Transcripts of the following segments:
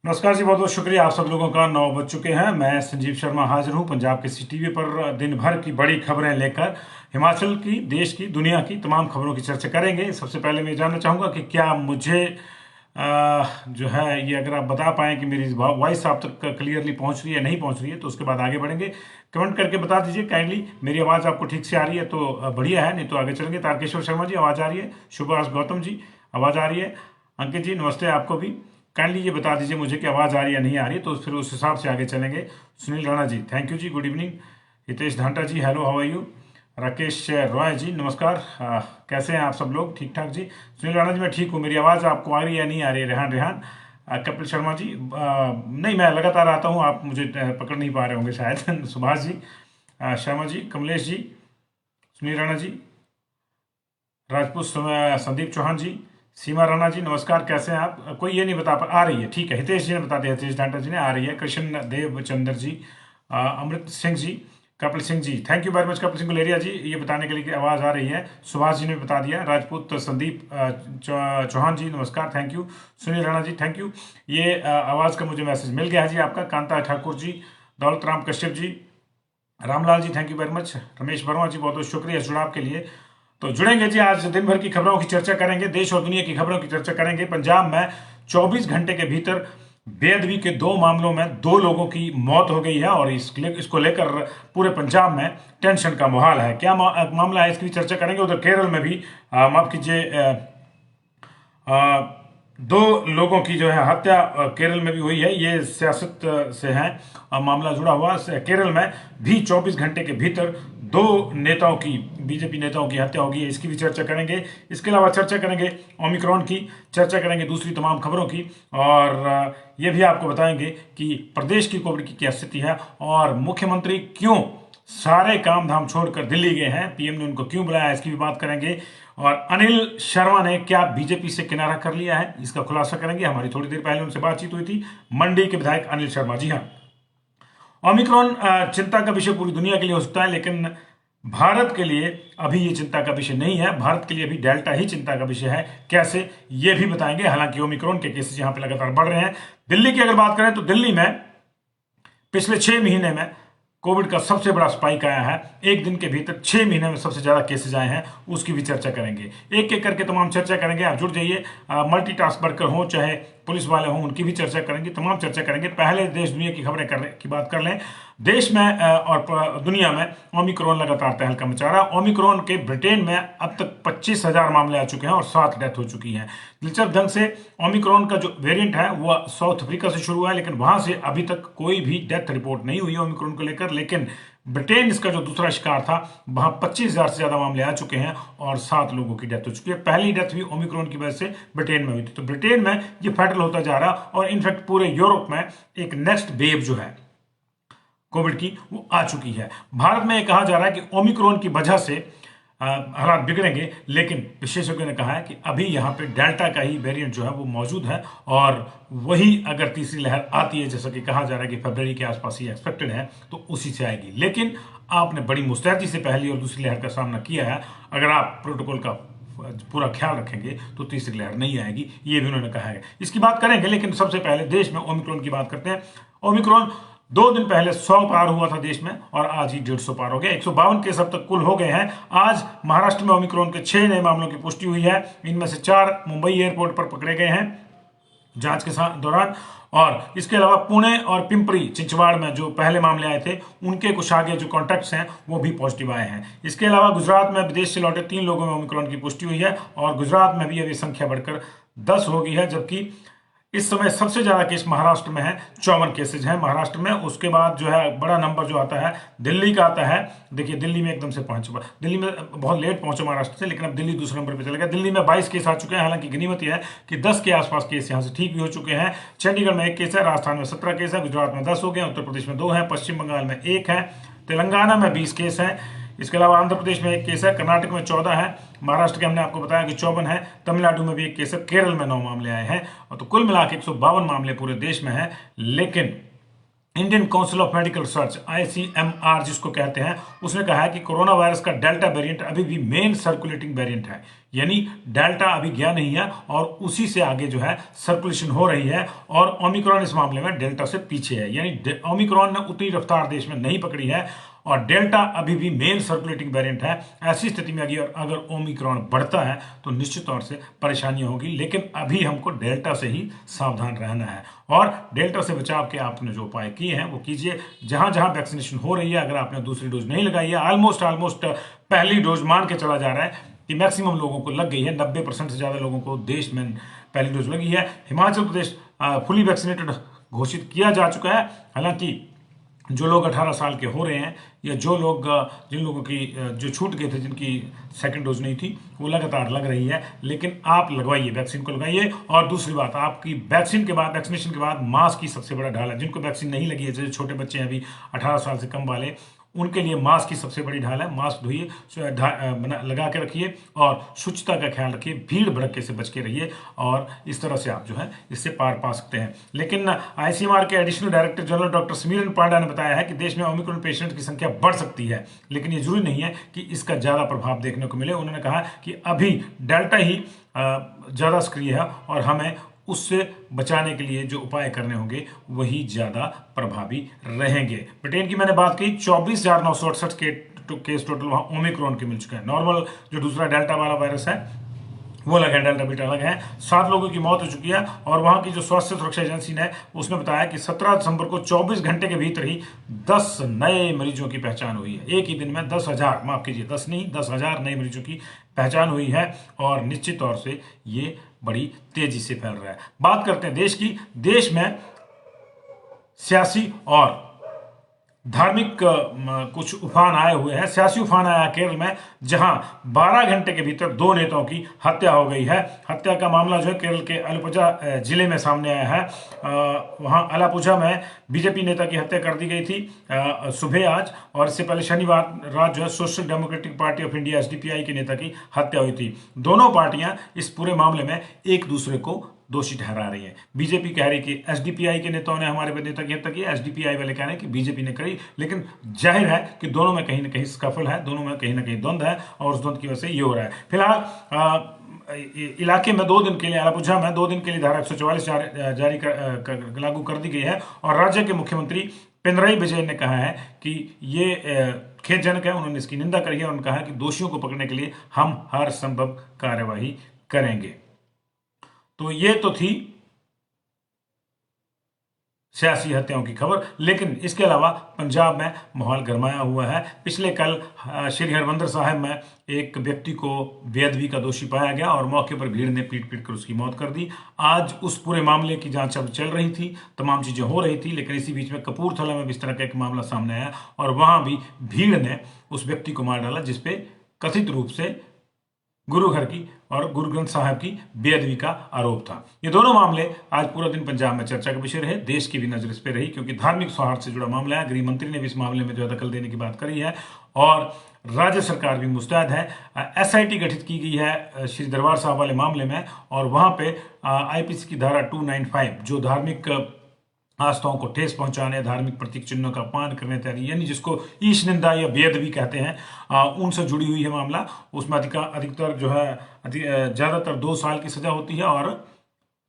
नमस्कार जी, बहुत बहुत शुक्रिया। आप सब लोगों का 9 बज चुके हैं। मैं संजीव शर्मा हाजिर हूं पंजाब के टीवी पर दिन भर की बड़ी खबरें लेकर। हिमाचल की, देश की, दुनिया की तमाम खबरों की चर्चा करेंगे। सबसे पहले मैं जानना चाहूंगा कि क्या मुझे जो है ये अगर आप बता पाएं कि मेरी वॉइस आप तक क्लियरली पहुंच रही है नहीं पहुंच रही है, तो उसके बाद आगे बढ़ेंगे। कमेंट करके बता दीजिए काइंडली। मेरी आवाज़ आपको ठीक से आ रही है तो बढ़िया है, नहीं तो आगे चलेंगे। तारकेश्वर शर्मा जी, आवाज़ आ रही है? सुभाष गौतम जी, आवाज़ आ रही है? अंकित जी, नमस्ते आपको भी। काइंडली ये बता दीजिए मुझे कि आवाज़ आ रही है या नहीं आ रही है, तो फिर उस हिसाब से आगे चलेंगे। Sunil Rana ji, thank you ji, good evening. Hitesh Dhanta ji, hello, how are you? Rakesh Roy ji, नमस्कार। कैसे हैं आप सब लोग? ठीक ठाक जी। सुनील राणा जी, मैं ठीक हूँ। मेरी आवाज़ आपको आ रही है या नहीं आ रही है? रेहान रेहान। कपिल शर्मा जी, नहीं, मैं लगातार आता हूँ, आप मुझे पकड़ नहीं पा रहे होंगे शायद। सुभाष जी, शर्मा जी, कमलेश जी, सुनील राणा जी, राजपूत संदीप चौहान जी, सीमा राणा जी, नमस्कार। कैसे हैं आप? कोई ये नहीं बता पा, आ रही है, ठीक है। हितेश जी ने बता दिया, हितेश ढांटा जी ने, आ रही है। Krishna Dev Chandra ji, Amrit Singh ji, Kapil Singh ji, thank you very much. Kapil Singh Guleria ji, ये बताने के लिए कि आवाज़ आ रही है। सुभाष जी ने बता दिया। राजपूत संदीप चौहान जी, नमस्कार, thank you. Sunil Rana ji, thank you. ये आवाज़ का मुझे मैसेज मिल गया है जी आपका। Kanta Thakur ji, Daulat Ram Kashyap ji, Ramlal ji, thank you very much. Ramesh Verma ji, बहुत बहुत शुक्रिया इस जुड़ाव के लिए। तो जुड़ेंगे जी, आज दिन भर की खबरों की चर्चा करेंगे, देश और दुनिया की खबरों की चर्चा करेंगे। पंजाब में 24 घंटे के भीतर बेअदबी के 2 मामलों में 2 लोगों की मौत हो गई है, और इसको लेकर पूरे पंजाब में टेंशन का माहौल है। क्या मामला है, इसकी भी चर्चा करेंगे। उधर केरल में भी माफ कीजिए, अ, 2 लोगों की जो है हत्या केरल में भी हुई है। ये सियासत से है मामला जुड़ा हुआ। केरल में भी 24 घंटे के भीतर 2 नेताओं की, बीजेपी नेताओं की हत्या होगी, इसकी भी चर्चा करेंगे। इसके अलावा चर्चा करेंगे ओमिक्रॉन की, चर्चा करेंगे दूसरी तमाम खबरों की, और ये भी आपको बताएंगे कि प्रदेश की कोविड की क्या स्थिति है, और मुख्यमंत्री क्यों सारे काम धाम छोड़कर दिल्ली गए हैं, पीएम ने उनको क्यों बुलाया, इसकी भी बात करेंगे। और अनिल शर्मा ने क्या बीजेपी से किनारा कर लिया है, इसका खुलासा करेंगे। हमारी थोड़ी देर पहले उनसे बातचीत हुई थी, मंडी के विधायक अनिल शर्मा जी। हाँ, ओमिक्रॉन चिंता का विषय पूरी दुनिया के लिए हो सकता है, लेकिन भारत के लिए अभी ये चिंता का विषय नहीं है। भारत के लिए अभी डेल्टा ही चिंता का विषय है। कैसे, ये भी बताएंगे। हालांकि ओमिक्रॉन के केसेस यहां पे लगातार बढ़ रहे हैं। दिल्ली की अगर बात करें तो दिल्ली में पिछले 6 महीने में कोविड का सबसे बड़ा स्पाइक आया है। एक दिन के भीतर 6 महीने में सबसे ज्यादा केसेज आए हैं, उसकी भी चर्चा करेंगे। एक एक करके तमाम चर्चा करेंगे। आप जुड़ जाइए। मल्टीटास्क वर्कर हो चाहे पुलिस वाले हों, उनकी भी चर्चा करेंगे, तमाम चर्चा करेंगे। पहले देश दुनिया की खबरें करने की बात कर लें। देश में और दुनिया में ओमिक्रॉन लगातार तहलका मचा रहा है। ओमिक्रॉन के ब्रिटेन में अब तक 25,000 मामले आ चुके हैं और 7 डेथ हो चुकी हैं। दिलचस्प ढंग से ओमिक्रॉन का जो वेरिएंट है वह साउथ अफ्रीका से शुरू हुआ है, लेकिन वहां से अभी तक कोई भी डेथ रिपोर्ट नहीं हुई है ओमिक्रॉन को लेकर। लेकिन ब्रिटेन इसका जो दूसरा शिकार था, वहां 25,000 से ज्यादा मामले आ चुके हैं और 7 लोगों की डेथ हो चुकी है। पहली डेथ भी ओमिक्रॉन की वजह से ब्रिटेन में हुई थी। तो ब्रिटेन में ये फैटल होता जा रहा, और इनफैक्ट पूरे यूरोप में एक नेक्स्ट वेव जो है कोविड की वो आ चुकी है। भारत में ये कहा जा रहा है कि ओमिक्रॉन की वजह से हालात बिगड़ेंगे, लेकिन विशेषज्ञों ने कहा है कि अभी यहाँ पे डेल्टा का ही वेरिएंट जो है वो मौजूद है, और वही अगर तीसरी लहर आती है, जैसा कि कहा जा रहा है कि फरवरी के आसपास ही एक्सपेक्टेड है, तो उसी से आएगी। लेकिन आपने बड़ी मुस्तैदी से पहली और दूसरी लहर का सामना किया है। अगर आप प्रोटोकॉल का पूरा ख्याल रखेंगे तो तीसरी लहर नहीं आएगी, ये भी उन्होंने कहा है। इसकी बात करेंगे, लेकिन सबसे पहले देश में ओमिक्रॉन की बात करते हैं। ओमिक्रॉन 2 दिन पहले 100 पार हुआ था देश में, और आज ही 150 पार हो गया। 152 केस अब तक कुल हो गए हैं। आज महाराष्ट्र में ओमिक्रॉन के 6 नए मामलों की पुष्टि हुई है। इनमें से 4 मुंबई एयरपोर्ट पर पकड़े गए हैं जांच के दौरान, और इसके अलावा पुणे और पिंपरी चिंचवाड़ में जो पहले मामले आए थे, उनके कुछ आगे जो कॉन्टैक्ट्स हैं वो भी पॉजिटिव आए हैं। इसके अलावा गुजरात में विदेश से लौटे 3 लोगों में ओमिक्रॉन की पुष्टि हुई है, और गुजरात में भी अभी संख्या बढ़कर 10 हो गई है। जबकि इस समय सबसे ज्यादा केस महाराष्ट्र में है, 54 केसेज हैं महाराष्ट्र में। उसके बाद जो है बड़ा नंबर जो आता है दिल्ली का आता है। देखिए, दिल्ली में एकदम से पहुंच, दिल्ली में बहुत लेट पहुंचे महाराष्ट्र से, लेकिन अब दिल्ली दूसरे नंबर पे चले गया। दिल्ली में 22 केस आ चुके हैं। हालांकि गनीमत यह है कि 10 के आसपास केस यहाँ से ठीक भी हो चुके हैं। चंडीगढ़ में 1 केस है, राजस्थान में 17 केस है, गुजरात में 10 हो गए, उत्तर प्रदेश में 2 है, पश्चिम बंगाल में 1 है, तेलंगाना में 20 केस है। इसके अलावा आंध्र प्रदेश में 1 केस है, कर्नाटक में 14 है, महाराष्ट्र के हमने आपको बताया कि 54 है, तमिलनाडु में भी 1 केस है, केरल में 9 मामले आए हैं। और तो कुल मिला के 152 मामले पूरे देश में है। लेकिन Indian council of medical research ICMR जिसको कहते हैं, उसने कहा है कि कोरोना वायरस का डेल्टा वेरिएंट अभी भी मेन सर्कुलेटिंग वेरिएंट है, यानी डेल्टा अभी गया नहीं है और उसी से आगे जो है सर्कुलेशन हो रही है, और ओमिक्रॉन इस मामले में डेल्टा से पीछे है, यानी ओमिक्रॉन ने उतनी रफ्तार देश में नहीं पकड़ी है और डेल्टा अभी भी मेन सर्कुलेटिंग वेरिएंट है। ऐसी स्थिति में अगर ओमिक्रॉन बढ़ता है तो निश्चित तौर से परेशानियां होगी, लेकिन अभी हमको डेल्टा से ही सावधान रहना है और डेल्टा से बचाव के आपने जो उपाय किए हैं वो कीजिए। जहां जहां वैक्सीनेशन हो रही है, अगर आपने दूसरी डोज नहीं लगाई है, ऑलमोस्ट पहली डोज मान के चला जा रहा है कि मैक्सिमम लोगों को लग गई है, 90% से ज्यादा लोगों को देश में पहली डोज लगी है। हिमाचल प्रदेश फुली वैक्सीनेटेड घोषित किया जा चुका है। हालांकि जो लोग 18 साल के हो रहे हैं या जो लोग जिन लोगों की जो छूट गए थे, जिनकी सेकंड डोज नहीं थी, वो लगातार लग रही है, लेकिन आप लगवाइए, वैक्सीन को लगाइए। और दूसरी बात, आपकी वैक्सीनेशन के बाद मास्क की सबसे बड़ा ढाल है। जिनको वैक्सीन नहीं लगी है, जैसे छोटे बच्चे हैं अभी 18 साल से कम वाले, उनके लिए मास्क की सबसे बड़ी ढाल है। मास्क धोइए, लगा के रखिए और शुचिता का ख्याल रखिए, भीड़ भड़के से बच के रहिए और इस तरह से आप जो है इससे पार पा सकते हैं। लेकिन ICMR के additional director general doctor Samiran Panda ने बताया है कि देश में ओमिक्रॉन पेशेंट की संख्या बढ़ सकती है, लेकिन ये जरूरी नहीं है कि इसका ज्यादा प्रभाव देखने को मिले। उन्होंने कहा कि अभी डेल्टा ही ज्यादा सक्रिय है और हमें उससे बचाने के लिए जो उपाय करने होंगे वही ज्यादा प्रभावी रहेंगे। ब्रिटेन की मैंने बात की, 24,968 के केस टोटल वहां ओमिक्रॉन के मिल चुके हैं। नॉर्मल जो दूसरा डेल्टा वाला वायरस है वो अलग है, डेल्टा बीटा अलग है। 7 लोगों की मौत हो चुकी है और वहां की जो स्वास्थ्य सुरक्षा एजेंसी ने उसने बताया कि 17 दिसंबर को 24 घंटे के भीतर ही 10 नए मरीजों की पहचान हुई है। एक ही दिन में 10,000, माफ कीजिए 10 नहीं 10,000 नए मरीजों की पहचान हुई है और निश्चित तौर से ये बड़ी तेजी से फैल रहा है। बात करते हैं देश की। देश में सियासी और धार्मिक कुछ उफान आए हुए हैं। सियासी उफान आया केरल में, जहां 12 घंटे के भीतर 2 नेताओं की हत्या हो गई है। हत्या का मामला जो है केरल के अलापुझा जिले में सामने आया है। वहां अलापुझा में बीजेपी नेता की हत्या कर दी गई थी सुबह आज, और इससे पहले शनिवार रात जो है social democratic party of India SDPI के नेता की हत्या हुई थी। दोनों पार्टियां इस पूरे मामले में एक दूसरे को दोषी ठहरा रही है। बीजेपी कह रही कि SDPI के नेताओं ने हमारे नेता की हत्या की, SDPI वाले कह रहे हैं कि बीजेपी ने करी, लेकिन जाहिर है कि दोनों में कहीं ना कहीं स्कफल है, दोनों में कहीं ना कहीं द्वंद्व है और उस द्वंद्व की वजह से ये हो रहा है। फिलहाल इलाके में 2 दिन के लिए, अलापुझा में 2 दिन के लिए धारा 144 लागू कर दी गई है और राज्य के मुख्यमंत्री पिनराई विजयन ने कहा है कि ये खेदजनक है। उन्होंने इसकी निंदा करी है और उन्होंने कहा कि दोषियों को पकड़ने के लिए हम हर संभव कार्यवाही करेंगे। तो ये तो थी सियासी हत्याओं की खबर, लेकिन इसके अलावा पंजाब में माहौल गरमाया हुआ है। पिछले कल श्री हरमंदिर साहिब में एक व्यक्ति को बेअदबी का दोषी पाया गया और मौके पर भीड़ ने पीट पीट कर उसकी मौत कर दी। आज उस पूरे मामले की जांच अब चल रही थी, तमाम चीजें हो रही थी, लेकिन इसी बीच में कपूरथला में भी इस तरह का एक मामला सामने आया और वहां भी भीड़ ने उस व्यक्ति को मार डाला जिसपे कथित रूप से गुरु घर की और गुरु ग्रंथ साहिब की बेअदबी का आरोप था। ये दोनों मामले आज पूरा दिन पंजाब में चर्चा का विषय रहे। देश की भी नजर इस पे रही क्योंकि धार्मिक सौहार्द से जुड़ा मामला है। गृह मंत्री ने भी इस मामले में जो दखल देने की बात करी है और राज्य सरकार भी मुस्तैद है। SIT गठित की गई है श्री दरबार साहब वाले मामले में और वहां पे IPC की धारा 295 जो धार्मिक आस्थाओं को ठेस पहुंचाने, धार्मिक प्रतीक चिन्हों का अपमान करने तैयारी, यानी जिसको ईश निंदा या बेअदबी कहते हैं, उनसे जुड़ी हुई है मामला। उसमें अधिकतर जो है ज्यादातर 2 साल की सजा होती है और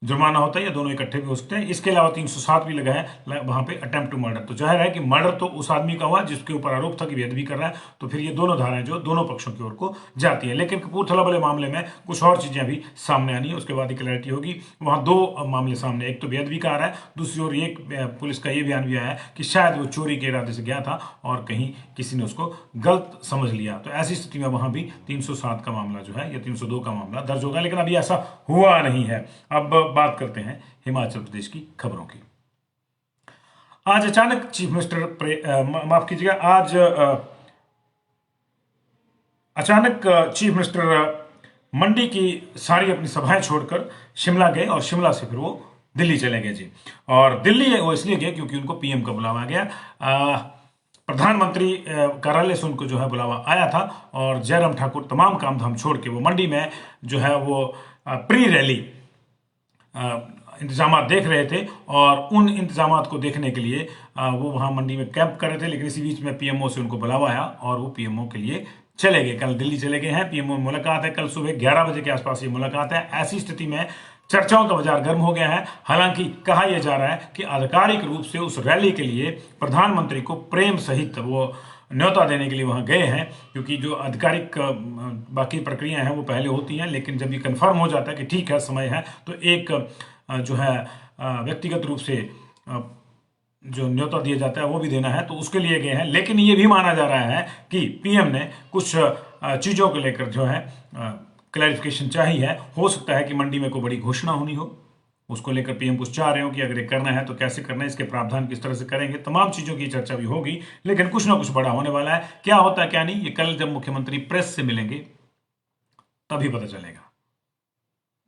जुर्माना होता है या दोनों इकट्ठे भी हो सकते हैं। इसके अलावा 307 भी लगा है वहां पे अटेम्प्ट टू मर्डर। तो जाहिर है कि मर्डर तो उस आदमी का हुआ जिसके ऊपर आरोप था कि बेअदबी कर रहा है, तो फिर ये दोनों धाराएं जो दोनों पक्षों की ओर को जाती है। लेकिन कपूरथला वाले मामले में कुछ और चीजें भी सामने आनी है, उसके बाद ही क्लैरिटी होगी। वहां 2 मामले सामने, एक तो बेअदबी का आ रहा है, दूसरी ओर एक पुलिस का ये बयान भी आया है कि शायद वो चोरी के इरादे से गया था और कहीं किसी ने उसको गलत समझ लिया। तो ऐसी स्थिति में वहां भी 307 का मामला जो है या 302 का मामला दर्ज होगा, लेकिन अभी ऐसा हुआ नहीं है। अब बात करते हैं हिमाचल प्रदेश की खबरों की। आज अचानक चीफ मिनिस्टर माफ कीजिएगा, आज अचानक चीफ मिनिस्टर मंडी की सारी अपनी सभाएं छोड़कर शिमला गए और शिमला से फिर वो दिल्ली चले गए जी। और दिल्ली वो इसलिए गए क्योंकि उनको PM का बुलावा गया। प्रधानमंत्री कार्यालय से उनको जो है बुलावा आया था और जयराम ठाकुर तमाम काम धाम छोड़ के वो मंडी में जो है वो प्री रैली इंतजाम देख रहे थे और उन इंतजाम को देखने के लिए वो वहाँ मंडी में कैंप कर रहे थे, लेकिन इसी बीच में पीएमओ से उनको बुलावा आया और वो पीएमओ के लिए चले गए। कल दिल्ली चले गए हैं, पीएमओ में मुलाकात है, कल सुबह 11 बजे के आसपास ये मुलाकात है। ऐसी स्थिति में चर्चाओं का बाजार गर्म हो गया है। हालांकि कहा यह जा रहा है कि आधिकारिक रूप से उस रैली के लिए प्रधानमंत्री को प्रेम सहित वो न्योता देने के लिए वहां गए हैं, क्योंकि जो आधिकारिक बाकी प्रक्रियाएं हैं वो पहले होती हैं, लेकिन जब ये कंफर्म हो जाता है कि ठीक है समय है, तो एक जो है व्यक्तिगत रूप से जो न्योता दिया जाता है वो भी देना है, तो उसके लिए गए हैं। लेकिन ये भी माना जा रहा है कि पीएम ने कुछ चीज़ों को लेकर जो है क्लैरिफिकेशन चाहिए है। हो सकता है कि मंडी में कोई बड़ी घोषणा होनी हो, उसको लेकर पीएम कुछ चाह रहे हो कि अगर ये करना है तो कैसे करना है, इसके प्रावधान किस तरह से करेंगे, तमाम चीज़ों की चर्चा भी होगी। लेकिन कुछ ना कुछ बड़ा होने वाला है। क्या होता है क्या नहीं, ये कल जब मुख्यमंत्री प्रेस से मिलेंगे तभी पता चलेगा,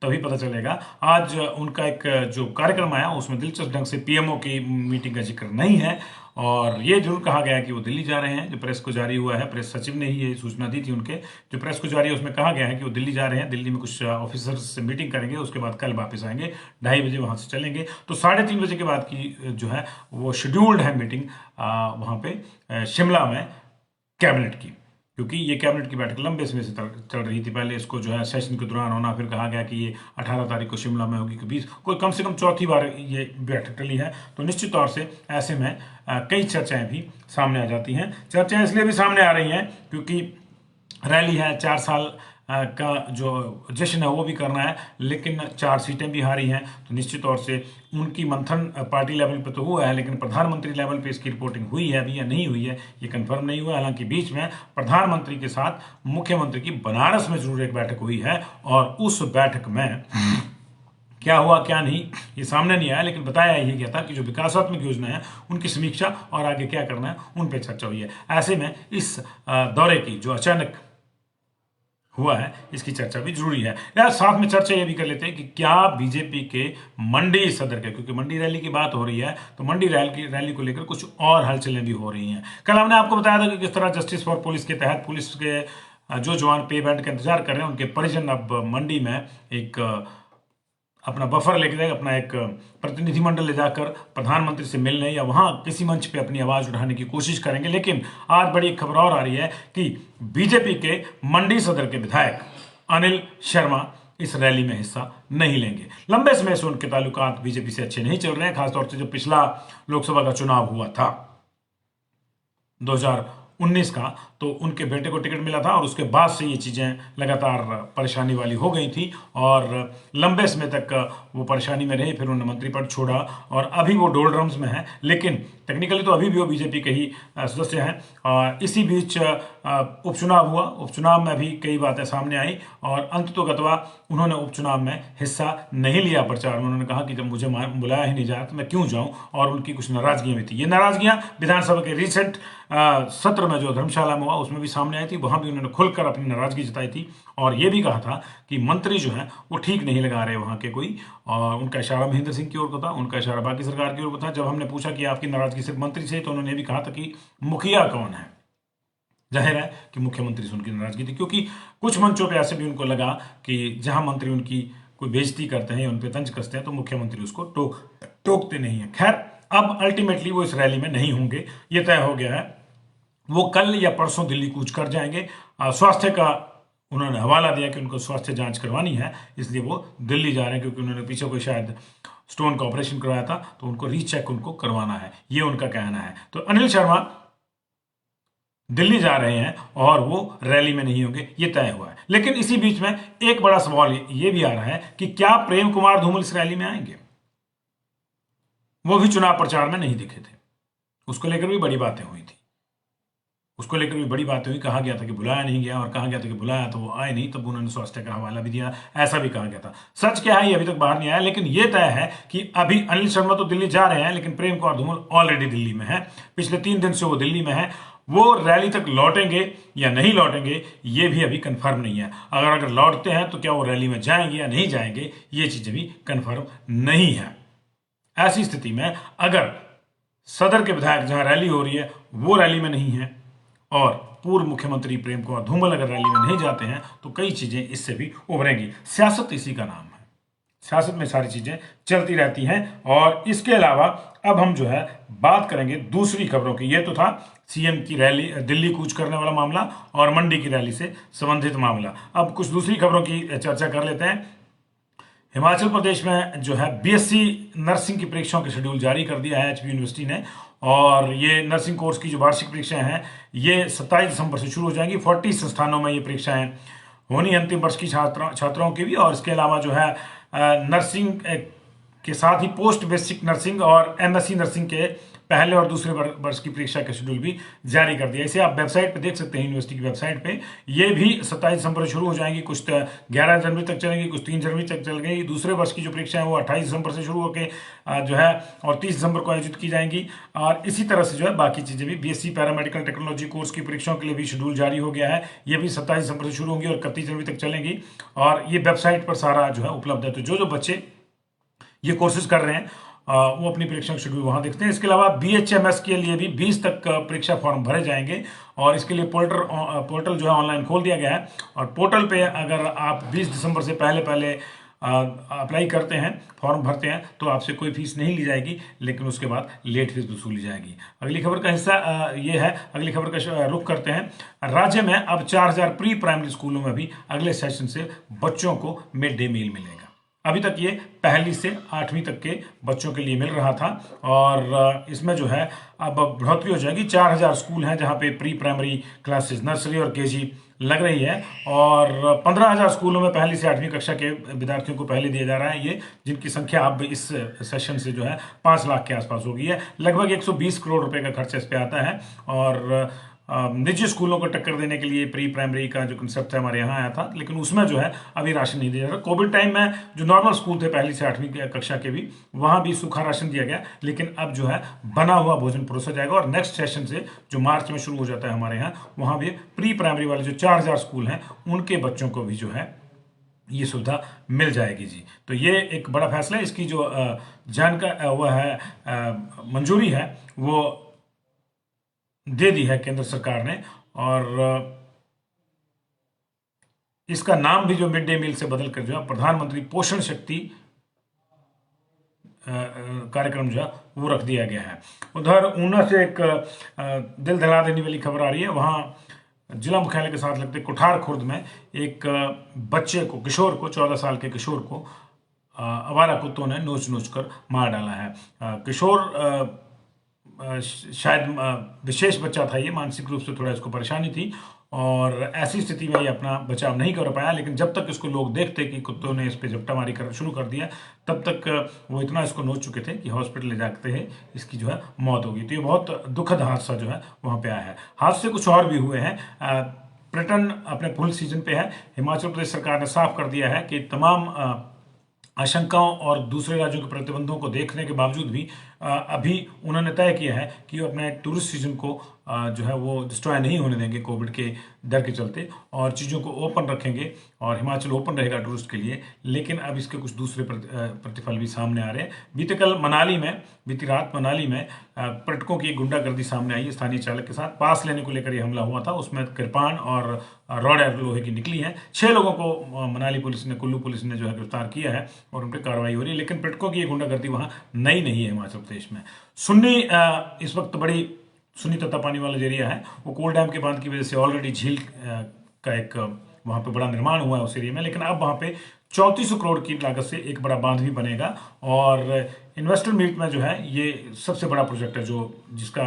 तभी पता चलेगा। आज उनका एक जो कार्यक्रम आया उसमें दिलचस्प ढंग से पीएमओ की मीटिंग का जिक्र नहीं है, और ये जरूर कहा गया है कि वो दिल्ली जा रहे हैं। जो प्रेस को जारी हुआ है, प्रेस सचिव ने ही ये सूचना दी थी उनके, जो प्रेस को जारी है उसमें कहा गया है कि वो दिल्ली जा रहे हैं, दिल्ली में कुछ ऑफिसर्स से मीटिंग करेंगे, उसके बाद कल वापस आएंगे, 2:30 बजे वहाँ से चलेंगे। तो 3:30 बजे के बाद की जो है वो शेड्यूल्ड है मीटिंग वहाँ पे शिमला में कैबिनेट की, क्योंकि ये कैबिनेट की बैठक लंबे समय से चल रही थी। पहले इसको जो है सेशन के दौरान होना, फिर कहा गया कि ये 18 तारीख को शिमला में होगी, कि 20 कोई कम से कम चौथी बार ये बैठक टली है। तो निश्चित तौर से ऐसे में कई चर्चाएं भी सामने आ जाती हैं। चर्चाएं इसलिए भी सामने आ रही हैं क्योंकि रैली है, 4 साल का जो जश्न है वो भी करना है, लेकिन 4 सीटें भी हारी हैं। तो निश्चित तौर से उनकी मंथन पार्टी लेवल पे तो हुआ है, लेकिन प्रधानमंत्री लेवल पे इसकी रिपोर्टिंग हुई है अभी या नहीं हुई है ये कंफर्म नहीं हुआ। हालांकि बीच में प्रधानमंत्री के साथ मुख्यमंत्री की बनारस में जरूर एक बैठक हुई है, और उस बैठक में क्या हुआ क्या नहीं ये सामने नहीं आया, लेकिन बताया ही गया था कि जो विकासात्मक योजना है उनकी समीक्षा और आगे क्या करना है उन पर चर्चा हुई है। ऐसे में इस दौरे की जो अचानक हुआ है इसकी चर्चा भी जरूरी है। यार साथ में चर्चा ये भी कर लेते हैं कि क्या बीजेपी के मंडी सदर के, क्योंकि मंडी रैली की बात हो रही है, तो मंडी रैली को लेकर कुछ और हलचलें भी हो रही हैं। कल हमने आपको बताया था कि किस तरह जस्टिस फॉर पुलिस के तहत पुलिस के जो जवान पे बैंड का इंतजार कर रहे हैं उनके परिजन अब मंडी में एक अपना बफर लेके जाएंगे, अपना एक प्रतिनिधिमंडल ले जाकर प्रधानमंत्री से मिलने या वहां किसी मंच पे अपनी आवाज उठाने की कोशिश करेंगे। लेकिन आज बड़ी खबर और आ रही है कि बीजेपी के मंडी सदर के विधायक अनिल शर्मा इस रैली में हिस्सा नहीं लेंगे। लंबे समय से उनके ताल्लुकात बीजेपी से अच्छे नहीं चल रहे हैं, खासतौर से जब पिछला लोकसभा का चुनाव हुआ था 2019 का, तो उनके बेटे को टिकट मिला था और उसके बाद से ये चीज़ें लगातार परेशानी वाली हो गई थी और लंबे समय तक वो परेशानी में रहे। फिर उन्होंने मंत्री पद छोड़ा और अभी वो डोलड्रम्स में हैं, लेकिन टेक्निकली तो अभी भी वो बीजेपी के ही सदस्य हैं। इसी बीच उपचुनाव हुआ, उपचुनाव में भी कई बातें सामने आई और अंततोगत्वा उन्होंने उपचुनाव में हिस्सा नहीं लिया प्रचार में। उन्होंने कहा कि जब मुझे बुलाया ही नहीं जाए तो मैं क्यों जाऊं, और उनकी कुछ नाराजगियां भी थी। ये नाराजगियां विधानसभा के रिसेंट सत्र में जो धर्मशाला में हुआ उसमें भी सामने आई थी, वहां भी उन्होंने खुलकर अपनी नाराजगी जताई थी और ये भी कहा था कि मंत्री जो है वो ठीक नहीं लगा रहे वहां के कोई, और उनका इशारा महेंद्र सिंह की ओर को था, उनका इशारा बाकी सरकार की ओर को था। जब हमने पूछा कि आपकी नाराजगी सिर्फ मंत्री से, तो उन्होंने ये भी कहा था कि मुखिया कौन है। जाहिर है कि मुख्यमंत्री से उनकी नाराजगी थी, क्योंकि कुछ मंचों पर ऐसे भी उनको लगा कि जहां मंत्री उनकी कोई बेइज्जती करते हैं या उन पर तंज कसते हैं तो मुख्यमंत्री उसको टोकते नहीं है। खैर, अब अल्टीमेटली वो इस रैली में नहीं होंगे, ये तय हो गया है। वो कल या परसों दिल्ली कूच कर जाएंगे। स्वास्थ्य का उन्होंने हवाला दिया कि उनको स्वास्थ्य जांच करवानी है, इसलिए वो दिल्ली जा रहे हैं, क्योंकि उन्होंने पीछे कोई शायद स्टोन का ऑपरेशन करवाया था, तो उनको रीचेक उनको करवाना है, ये उनका कहना है। तो अनिल शर्मा दिल्ली जा रहे हैं और वो रैली में नहीं होंगे, ये तय हुआ है। लेकिन इसी बीच में एक बड़ा सवाल ये भी आ रहा है कि क्या प्रेम कुमार धूमल इस रैली में आएंगे। वो भी चुनाव प्रचार में नहीं दिखे थे, उसको लेकर भी बड़ी बातें हुई थी, उसको लेकर भी बड़ी बातें हुई। कहा गया था कि बुलाया नहीं गया और कहा गया था कि बुलाया तो वो आए नहीं, तब उन्होंने स्वास्थ्य का हवाला भी दिया, ऐसा भी कहा गया था। सच क्या है ये अभी तक बाहर नहीं आया, लेकिन ये तय है कि अभी अनिल शर्मा तो दिल्ली जा रहे हैं, लेकिन प्रेम कुमार धूमल ऑलरेडी दिल्ली में है। पिछले 3 दिन से वो दिल्ली में है। वो रैली तक लौटेंगे या नहीं लौटेंगे ये भी अभी कंफर्म नहीं है। अगर लौटते हैं तो क्या वो रैली में जाएंगे या नहीं जाएंगे, ये चीजें भी कंफर्म नहीं है। ऐसी स्थिति में अगर सदर के विधायक जहां रैली हो रही है वो रैली में नहीं है और पूर्व मुख्यमंत्री प्रेम कुमार धूमल अगर रैली में नहीं जाते हैं तो कई चीजें इससे भी उभरेंगी। सियासत इसी का नाम है, सियासत में सारी चीजें चलती रहती हैं। और इसके अलावा अब हम जो है बात करेंगे दूसरी खबरों की। ये तो था सीएम की रैली, दिल्ली कूच करने वाला मामला और मंडी की रैली से संबंधित मामला। अब कुछ दूसरी खबरों की चर्चा कर लेते हैं। हिमाचल प्रदेश में जो है बीएससी नर्सिंग की परीक्षाओं के शेड्यूल जारी कर दिया है एचपी यूनिवर्सिटी ने। और ये नर्सिंग कोर्स की जो वार्षिक परीक्षाएं हैं ये 27 दिसंबर से शुरू हो जाएंगी। 40 संस्थानों में ये परीक्षाएं होनी, अंतिम वर्ष की छात्राओं की भी। और इसके अलावा जो है नर्सिंग के साथ ही पोस्ट बेसिक नर्सिंग और एमएससी नर्सिंग के पहले और दूसरे वर्ष की परीक्षा का शेड्यूल भी जारी कर दिया। इसे आप वेबसाइट पे देख सकते हैं, यूनिवर्सिटी की वेबसाइट पे। ये भी 27 दिसंबर से शुरू हो जाएंगी, कुछ 11 जनवरी तक चलेंगी, कुछ 3 जनवरी तक चलेंगी। दूसरे वर्ष की जो परीक्षा है वो 28 दिसंबर से शुरू होकर जो है और 30 दिसंबर को आयोजित की जाएंगी। और इसी तरह से जो है बाकी चीजें भी, बीएससी पैरामेडिकल टेक्नोलॉजी कोर्स की परीक्षाओं के लिए भी शेड्यूल जारी हो गया है। ये भी 27 दिसंबर से शुरू होंगी और 31 जनवरी तक चलेंगी। और ये वेबसाइट पर सारा जो है उपलब्ध है। तो जो बच्चे ये कोर्सेज कर रहे हैं वो अपनी परीक्षा शेड्यूल वहां देखते हैं। इसके अलावा बीएचएमएस के लिए भी 20 तक परीक्षा फॉर्म भरे जाएंगे और इसके लिए पोर्टल जो है ऑनलाइन खोल दिया गया है। और पोर्टल पे अगर आप 20 दिसंबर से पहले अप्लाई करते हैं, फॉर्म भरते हैं, तो आपसे कोई फीस नहीं ली जाएगी, लेकिन उसके बाद लेट फीस वसूली जाएगी। अगली खबर का हिस्सा ये है। अगली खबर का रुख करते हैं। राज्य में अब 4000 प्री प्राइमरी स्कूलों में भी अगले सेशन से बच्चों को मिड डे मील मिलेगा। अभी तक ये पहली से 8वीं तक के बच्चों के लिए मिल रहा था और इसमें जो है अब बढ़ोतरी हो जाएगी। 4000 स्कूल हैं जहां पे प्री प्राइमरी क्लासेस, नर्सरी और केजी लग रही है। और 15000 स्कूलों में पहली से 8वीं कक्षा के विद्यार्थियों को पहले दिया जा रहा है ये, जिनकी संख्या अब इस सेशन से जो है 5 लाख के आसपास हो गई है। लगभग 120 करोड़ रुपए का खर्चा इस पे आता है। और निजी स्कूलों को टक्कर देने के लिए प्री प्राइमरी का जो कंसेप्ट है हमारे यहाँ आया था, लेकिन उसमें जो है अभी राशन नहीं दिया जा रहा। कोविड टाइम में जो नॉर्मल स्कूल थे पहली से 8वीं कक्षा के भी, वहां भी सूखा राशन दिया गया, लेकिन अब जो है बना हुआ भोजन परोसा जाएगा। और नेक्स्ट सेशन से जो मार्च में शुरू हो जाता है हमारे यहाँ, वहां भी प्री प्राइमरी वाले जो 4000 स्कूल हैं उनके बच्चों को भी जो है ये सुविधा मिल जाएगी जी। तो ये एक बड़ा फैसला है। इसकी जो जानकारी वह है मंजूरी है वो दे दी है केंद्र सरकार ने। और इसका नाम भी जो मिड डे मील से बदल कर जो है प्रधानमंत्री पोषण शक्ति कार्यक्रम जो है वो रख दिया गया है। उधर ऊना से एक दिल दहला देने वाली खबर आ रही है। वहां जिला मुख्यालय के साथ लगते कुठार खुर्द में एक बच्चे को, किशोर को, 14 साल के किशोर को आवारा कुत्तों ने नोच नोच कर मार डाला है। किशोर शायद विशेष बच्चा था, ये मानसिक रूप से थोड़ा इसको परेशानी थी और ऐसी स्थिति में ये अपना बचाव नहीं कर पाया। लेकिन जब तक इसको लोग देखते कि कुत्तों ने इस पर झपटामारी कर शुरू कर दिया, तब तक वो इतना इसको नोच चुके थे कि हॉस्पिटल ले जाते हैं इसकी जो है मौत हो गई। तो ये बहुत दुखद हादसा जो है वहाँ पे आया है। हादसे कुछ और भी हुए हैं। पर्यटन अपने फुल सीजन पे है। हिमाचल प्रदेश सरकार ने साफ कर दिया है कि तमाम आशंकाओं और दूसरे राज्यों के प्रतिबंधों को देखने के बावजूद भी अभी उन्होंने तय किया है कि वो अपने टूरिस्ट सीजन को जो है वो डिस्ट्रॉय नहीं होने देंगे कोविड के डर के चलते, और चीज़ों को ओपन रखेंगे और हिमाचल ओपन रहेगा टूरिस्ट के लिए। लेकिन अब इसके कुछ दूसरे प्रतिफल भी सामने आ रहे हैं। बीती रात मनाली में पर्यटकों की एक गुंडागर्दी सामने आई है स्थानीय चालक के साथ। पास लेने को लेकर यह हमला हुआ था। उसमें कृपाण और रॉड लोहे की निकली है। 6 लोगों को मनाली पुलिस ने, कुल्लू पुलिस ने जो है गिरफ्तार किया है और उन पर कार्रवाई हो रही है। लेकिन पर्यटकों की ये गुंडागर्दी वहां नई नहीं है हिमाचल प्रदेश में। सुन्नी इस वक्त बड़ी सुन्नी तत्तापानी वाला जो एरिया है वो कोल डैम के बांध की वजह से ऑलरेडी झील का एक वहां पे बड़ा निर्माण हुआ है उस एरिया में। लेकिन अब वहां पे 3400 करोड़ की लागत से एक बड़ा बांध भी बनेगा। और इन्वेस्टर मीट में जो है ये सबसे बड़ा प्रोजेक्ट है जिसका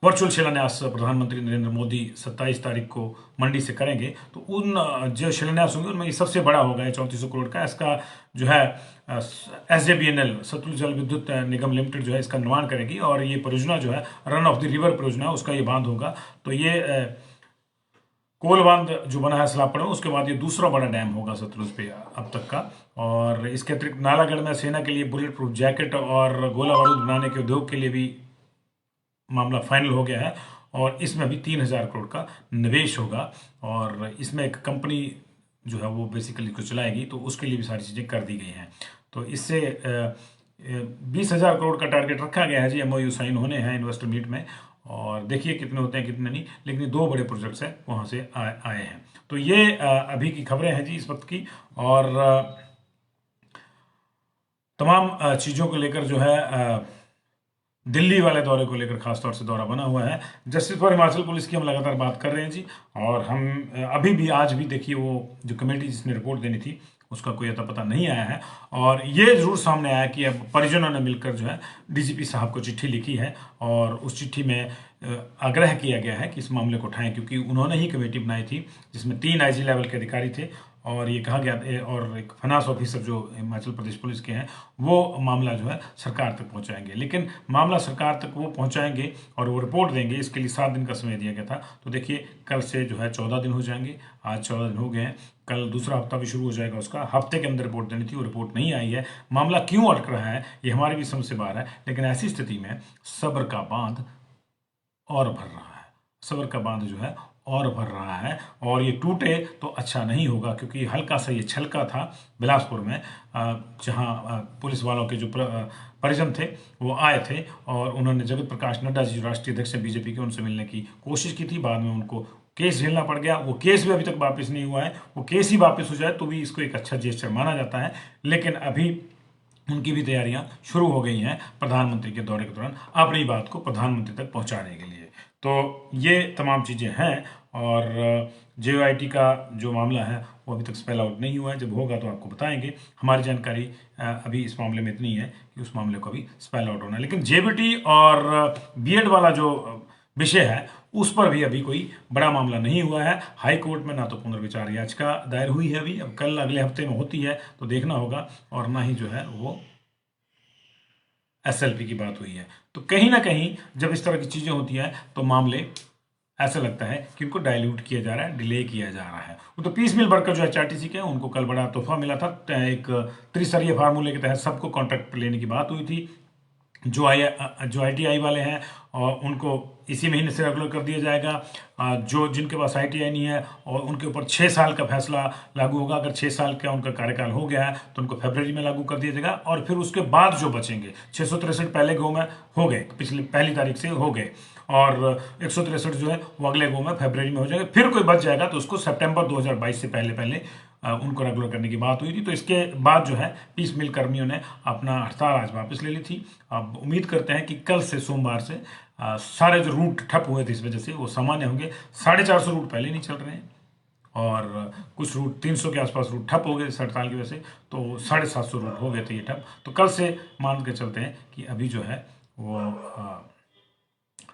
वर्चुअल शिलान्यास प्रधानमंत्री नरेंद्र मोदी 27 तारीख को मंडी से करेंगे। तो उन जो शिलान्यास होंगे उनमें ये सबसे बड़ा होगा, 3400 करोड़ का। इसका जो है SJVNL, सतलुज जल विद्युत निगम लिमिटेड जो है इसका निर्माण करेगी। और ये परियोजना जो है रन ऑफ द रिवर परियोजना, उसका ये बांध होगा। तो ये कोल बांध जो बना है सलापड़ में, उसके बाद ये दूसरा बड़ा डैम होगा सतलुज पे अब तक का। और इसके अतिरिक्त नालागढ़ में सेना के लिए बुलेट प्रूफ जैकेट और गोला बारूद बनाने के उद्योग के लिए भी मामला फाइनल हो गया है। और इसमें भी 3000 करोड़ का निवेश होगा और इसमें एक कंपनी जो है वो बेसिकली को चलाएगी, तो उसके लिए भी सारी चीज़ें कर दी गई हैं। तो इससे 20,000 करोड़ का टारगेट रखा गया है जी। MOU साइन होने हैं इन्वेस्टर मीट में, और देखिए कितने होते हैं कितने नहीं। लेकिन ये 2 बड़े प्रोजेक्ट्स हैं वहाँ से आए हैं। तो ये अभी की खबरें हैं जी इस वक्त की। और तमाम चीज़ों को लेकर जो है दिल्ली वाले दौरे को लेकर खासतौर से दौरा बना हुआ है। जस्टिस फॉर हिमाचल पुलिस की हम लगातार बात कर रहे हैं जी, और हम अभी भी आज भी देखिए वो जो कमेटी जिसने रिपोर्ट देनी थी उसका कोई अता पता नहीं आया है। और ये जरूर सामने आया कि अब परिजनों ने मिलकर जो है डीजीपी साहब को चिट्ठी लिखी है, और उस चिट्ठी में आग्रह किया गया है कि इस मामले को उठाएं, क्योंकि उन्होंने ही कमेटी बनाई थी जिसमें 3 आईजी लेवल के अधिकारी थे, और ये कहा गया, और एक फाइनेंस ऑफिसर जो हिमाचल प्रदेश पुलिस के हैं, वो मामला जो है सरकार तक पहुंचाएंगे। लेकिन मामला सरकार तक वो पहुंचाएंगे और वो रिपोर्ट देंगे, इसके लिए 7 दिन का समय दिया गया था। तो देखिए कल से जो है 14 दिन हो जाएंगे, आज 14 दिन हो गए हैं, कल दूसरा हफ्ता भी शुरू हो जाएगा उसका। हफ्ते के अंदर रिपोर्ट देनी थी, वो रिपोर्ट नहीं आई है। मामला क्यों अटक रहा है ये हमारी भी समझ से बाहर है, लेकिन ऐसी स्थिति में सब्र का बांध और भर रहा है, सब्र का बांध जो है और भर रहा है, और ये टूटे तो अच्छा नहीं होगा, क्योंकि हल्का सा ये छलका था बिलासपुर में, जहां पुलिस वालों के जो परिजन थे वो आए थे, और उन्होंने जगत प्रकाश नड्डा जी जो राष्ट्रीय अध्यक्ष हैं बीजेपी के, उनसे मिलने की कोशिश की थी। बाद में उनको केस झेलना पड़ गया। वो केस भी अभी तक वापस नहीं हुआ है। वो केस ही वापस हो जाए तो भी इसको एक अच्छा जेस्चर माना जाता है, लेकिन अभी उनकी भी तैयारियां शुरू हो गई हैं प्रधानमंत्री के दौरे के दौरान अपनी बात को प्रधानमंत्री तक पहुंचाने के लिए। तो ये तमाम चीज़ें हैं, और JOIT का जो मामला है वो अभी तक स्पेल आउट नहीं हुआ है। जब होगा तो आपको बताएंगे। हमारी जानकारी अभी इस मामले में इतनी है कि उस मामले को अभी स्पेल आउट होना है। लेकिन JBT और BEd वाला जो विषय है उस पर भी अभी कोई बड़ा मामला नहीं हुआ है। हाई कोर्ट में ना तो पुनर्विचार याचिका दायर हुई है अभी, अब कल अगले हफ्ते में होती है तो देखना होगा, और ना ही जो है वो SLP की बात हुई है। तो कहीं ना कहीं जब इस तरह की चीज़ें होती हैं तो मामले ऐसा लगता है कि उनको डाइल्यूट किया जा रहा है, डिले किया जा रहा है। वो तो पीस मिल वर्कर जो HRTC के, उनको कल बड़ा तोहफा मिला था। एक त्रिस्तरीय फार्मूले के तहत सबको कॉन्ट्रैक्ट पर लेने की बात हुई थी। जो ITI वाले हैं और उनको इसी महीने से रेगुलर कर दिया जाएगा। जो जिनके पास ITI नहीं है और उनके ऊपर 6 साल का फैसला लागू होगा। अगर 6 साल का उनका कार्यकाल हो गया है तो उनको फरवरी में लागू कर दिया जाएगा, और फिर उसके बाद जो बचेंगे 663 पहले गो में हो गए, पिछली पहली तारीख से हो गए, और 163 जो है वो अगले गो में फरवरी में हो जाएगा। फिर कोई बच जाएगा तो उसको सितंबर 2022 से पहले पहले उनको रेगुलर करने की बात हुई थी। तो इसके बाद जो है पीस मिल कर्मियों ने अपना हड़ताल आज वापस ले ली थी। अब उम्मीद करते हैं कि कल से सोमवार से सारे जो रूट ठप हुए थे इस वजह से वो सामान्य होंगे। 450 रूट पहले नहीं चल रहे हैं, और कुछ रूट 300 के आसपास रूट ठप हो गए इस हड़ताल की वजह से, तो 750 रूट हो गए थे ये ठप। तो कल से मान के चलते हैं कि अभी जो है वो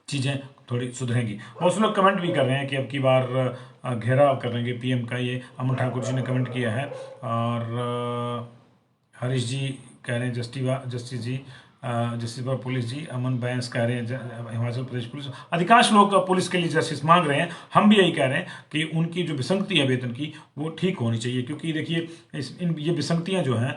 चीज़ें थोड़ी सुधरेंगी। बहुत से लोग कमेंट भी कर रहे हैं कि अब की बार घेराव करेंगे PM का। ये अमन ठाकुर जी ने कमेंट किया है, और हरीश जी कह रहे हैं justice ji, justice for police ji. Aman Bains कह रहे हैं हिमाचल प्रदेश पुलिस। अधिकांश लोग पुलिस के लिए जस्टिस मांग रहे हैं। हम भी यही कह रहे हैं कि उनकी जो विसंगति है वेतन की वो ठीक होनी चाहिए, क्योंकि देखिए ये विसंगतियां जो हैं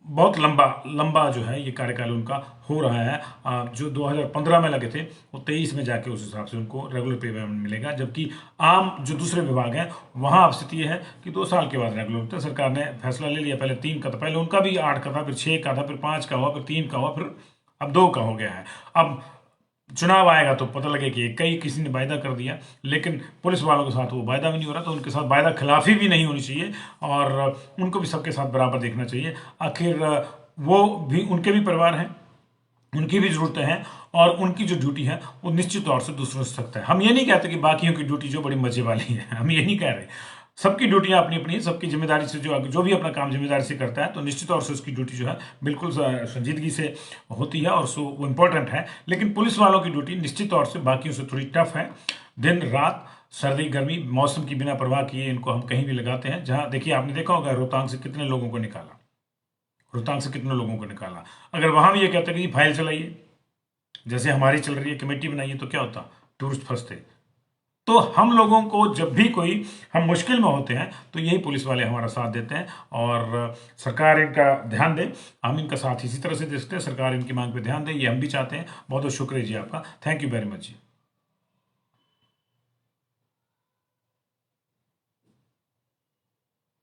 बहुत लंबा जो है ये कार्यकाल उनका हो रहा है। जो 2015 में लगे थे वो 23 में जाके उस हिसाब से उनको रेगुलर पे पेमेंट मिलेगा, जबकि आम जो दूसरे विभाग हैं वहाँ अब स्थिति ये है कि 2 साल के बाद रेगुलर होता है। सरकार ने फैसला ले लिया, पहले 3 का था, पहले उनका भी 8 का था, फिर 6 का था, फिर 5 का हुआ, फिर 3 का हुआ, फिर अब 2 का हो गया है। अब चुनाव आएगा तो पता लगे कि कई किसी ने वायदा कर दिया, लेकिन पुलिस वालों के साथ वो वायदा भी नहीं हो रहा, तो उनके साथ वायदा खिलाफी भी नहीं होनी चाहिए, और उनको भी सबके साथ बराबर देखना चाहिए। आखिर वो भी, उनके भी परिवार हैं, उनकी भी ज़रूरतें हैं, और उनकी जो ड्यूटी है वो निश्चित तौर से दूसरों से सकता है। हम ये नहीं कहते कि बाकियों की ड्यूटी जो बड़ी मजे वाली है, हम ये नहीं कह रहे। सबकी ड्यूटियां अपनी अपनी, सबकी जिम्मेदारी से जो भी अपना काम जिम्मेदारी से करता है तो निश्चित तौर से उसकी ड्यूटी जो है बिल्कुल संजीदगी से होती है, और सो वो इम्पोर्टेंट है। लेकिन पुलिस वालों की ड्यूटी निश्चित तौर से बाकियों से थोड़ी टफ है। दिन रात, सर्दी गर्मी, मौसम की बिना परवाह किए इनको हम कहीं भी लगाते हैं। जहाँ देखिए आपने देखा होगा रोहतांग से कितने लोगों को निकाला, रोहतांग से कितने लोगों को निकाला। अगर वहां भी ये कहते कि फाइल चलाइए, जैसे हमारी चल रही है, कमेटी बनाइए, तो क्या होता, टूरिस्ट फंसते। तो हम लोगों को जब भी कोई हम मुश्किल में होते हैं तो यही पुलिस वाले हमारा साथ देते हैं, और सरकार इनका ध्यान दे। हम इनका साथ इसी तरह से देखते हैं, सरकार इनकी मांग पे ध्यान दे, ये हम भी चाहते हैं। बहुत बहुत शुक्रिया जी आपका, thank you very much ji.